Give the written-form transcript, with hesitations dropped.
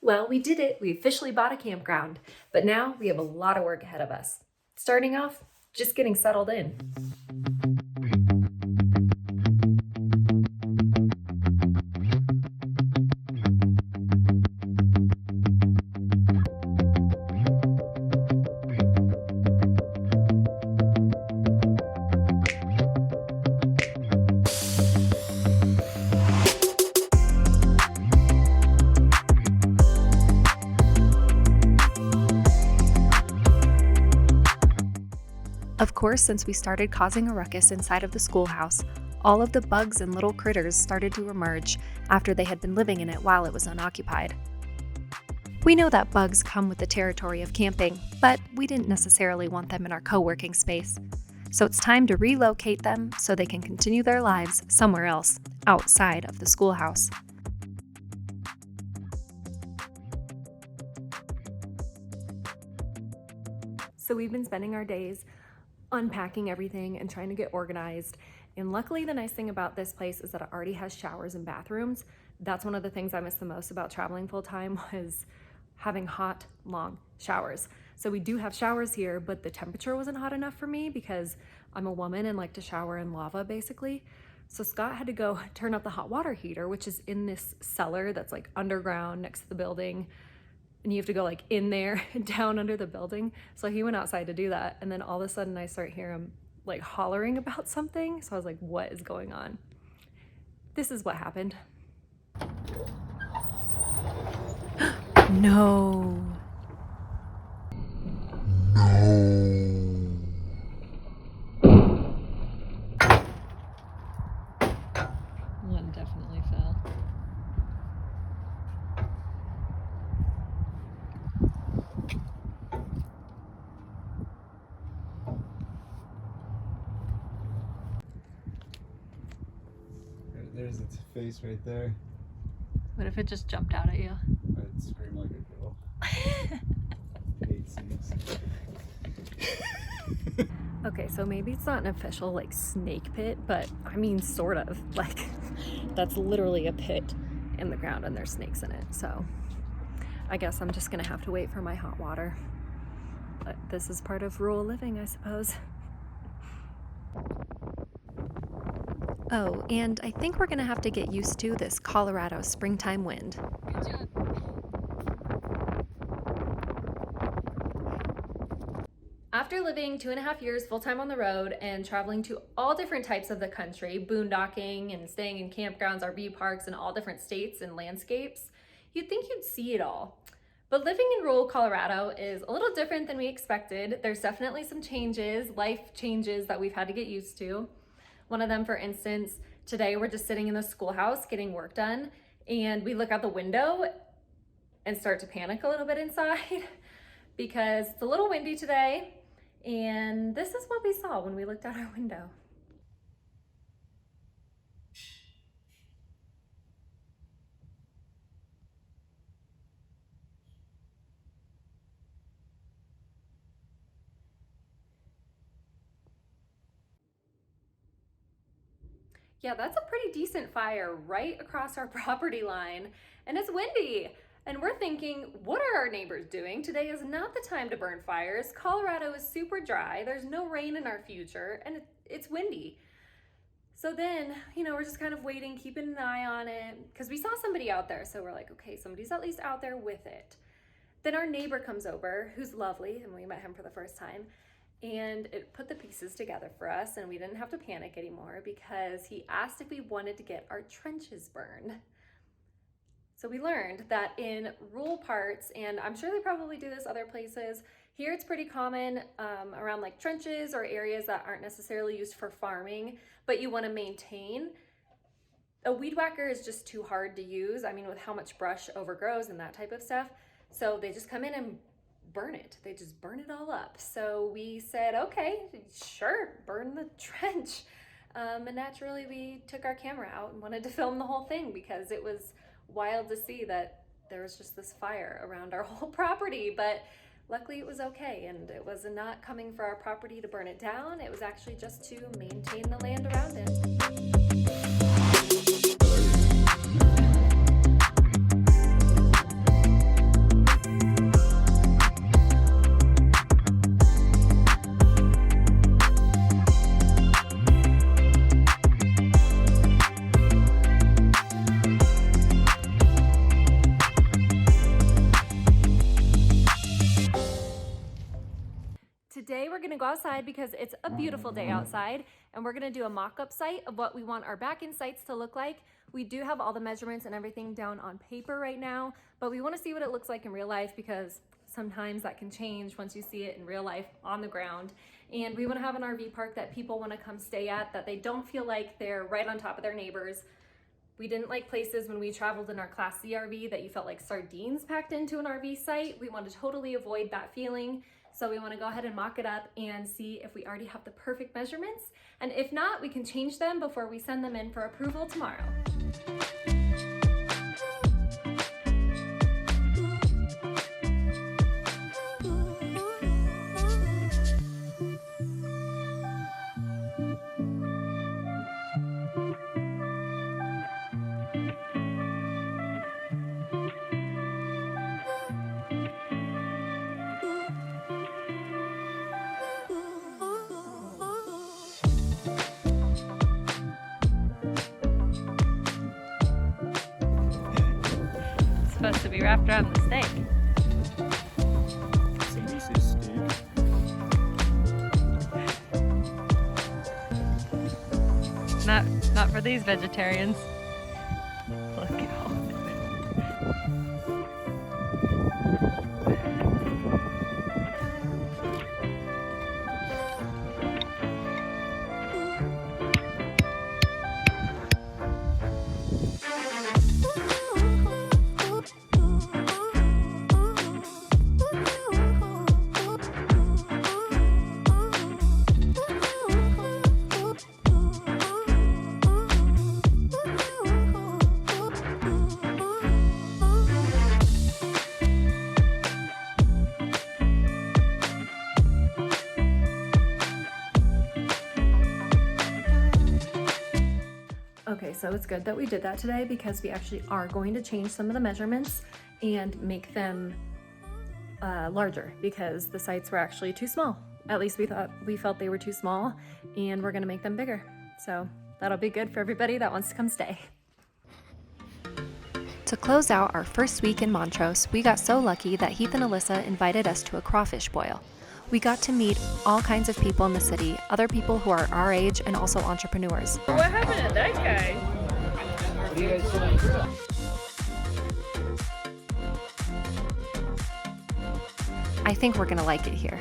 Well, we did it. We officially bought a campground, but now we have a lot of work ahead of us. Starting off, just getting settled in. Of course, since we started causing a ruckus inside of the schoolhouse, all of the bugs and little critters started to emerge after they had been living in it while it was unoccupied. We know that bugs come with the territory of camping, but we didn't necessarily want them in our co-working space. So it's time to relocate them so they can continue their lives somewhere else, outside of the schoolhouse. So we've been spending our days unpacking everything and trying to get organized. And luckily, the nice thing about this place is that it already has showers and bathrooms. That's one of the things I miss the most about traveling full time was having hot, long showers. So we do have showers here, but the temperature wasn't hot enough for me because I'm a woman and like to shower in lava basically. So Scott had to go turn up the hot water heater, which is in this cellar that's like underground next to the building. And you have to go like in there down under the building. So he went outside to do that. And then all of a sudden I start hearing him like hollering about something. So I was like, what is going on? This is what happened. No. One definitely fell. There's its face right there. What if it just jumped out at you? I'd scream like a girl. Hate snakes. Okay, so maybe it's not an official like snake pit, but I mean sort of. Like that's literally a pit in the ground and there's snakes in it. So I guess I'm just gonna have to wait for my hot water. But this is part of rural living, I suppose. Oh, and I think we're gonna have to get used to this Colorado springtime wind. Good job. After living 2.5 years full-time on the road and traveling to all different types of the country, boondocking and staying in campgrounds, RV parks in all different states and landscapes, you'd think you'd see it all. But living in rural Colorado is a little different than we expected. There's definitely some changes, life changes that we've had to get used to. One of them, for instance, today we're just sitting in the schoolhouse getting work done and we look out the window and start to panic a little bit inside because it's a little windy today. And this is what we saw when we looked out our window. Yeah, that's a pretty decent fire right across our property line, and it's windy. And we're thinking, what are our neighbors doing? Today is not the time to burn fires. Colorado is super dry. There's no rain in our future, and it's windy. So then, we're just kind of waiting, keeping an eye on it, because we saw somebody out there. So we're like, okay, somebody's at least out there with it. Then our neighbor comes over, who's lovely, and we met him for the first time. And it put the pieces together for us, and we didn't have to panic anymore because he asked if we wanted to get our trenches burned. So we learned that in rural parts, and I'm sure they probably do this other places, here it's pretty common around like trenches or areas that aren't necessarily used for farming, but you want to maintain. A weed whacker is just too hard to use. I mean, with how much brush overgrows and that type of stuff. So they just come in and burn it. They just burn it all up. So we said, okay, sure, burn the trench. And naturally we took our camera out and wanted to film the whole thing because it was wild to see that there was just this fire around our whole property. But luckily it was okay, and it was not coming for our property to burn it down. It was actually just to maintain the land around it. we're gonna go outside because it's a beautiful day outside, and we're gonna do a mock-up site of what we want our back-end sites to look like. We do have all the measurements and everything down on paper right now, but we wanna see what it looks like in real life because sometimes that can change once you see it in real life on the ground. And we wanna have an RV park that people wanna come stay at, that they don't feel like they're right on top of their neighbors. We didn't like places when we traveled in our Class C RV that you felt like sardines packed into an RV site. We want to totally avoid that feeling. So we want to go ahead and mock it up and see if we already have the perfect measurements. And if not, we can change them before we send them in for approval tomorrow. Supposed to be wrapped around the steak. Somebody say steak. Not for these vegetarians. Look at all Okay, so it's good that we did that today because we actually are going to change some of the measurements and make them larger because the sites were actually too small. At least we felt they were too small, and we're gonna make them bigger. So that'll be good for everybody that wants to come stay. To close out our first week in Montrose, we got so lucky that Heath and Alyssa invited us to a crawfish boil. We got to meet all kinds of people in the city, other people who are our age and also entrepreneurs. What happened to that guy? I think we're gonna like it here.